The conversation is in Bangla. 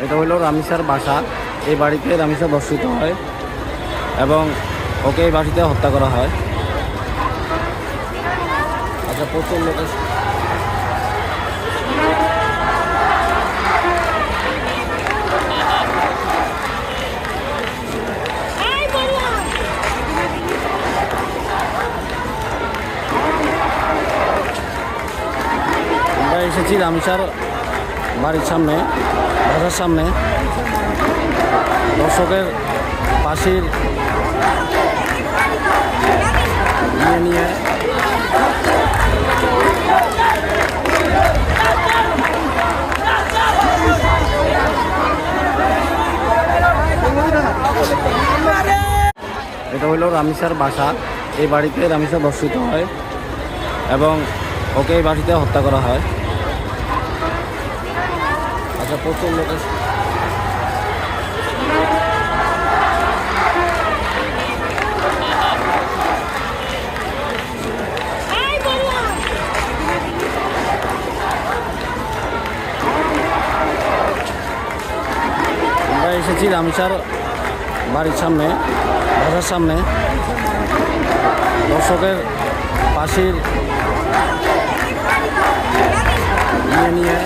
এটা হলো রামিসার বাসা। এই বাড়িতে রামিসা ধর্ষিত হয় এবং ওকে এই বাড়িতে হত্যা করা হয়। আচ্ছা, প্রচুর লোকের আমরা এসেছি রামিসার বাড়ির সামনে, বাসার সামনে। দর্শকের পাশের নিয়ে এটা হলো রামিসার বাসা। এই বাড়িতে রামিসা ধর্ষিত হয় এবং ওকে এই বাড়িতে হত্যা করা হয়। আচ্ছা, প্রচুর লোকের আমরা এসেছি রামিসার বাড়ির সামনে, বাসার সামনে। দর্শকের পাশের নিয়ে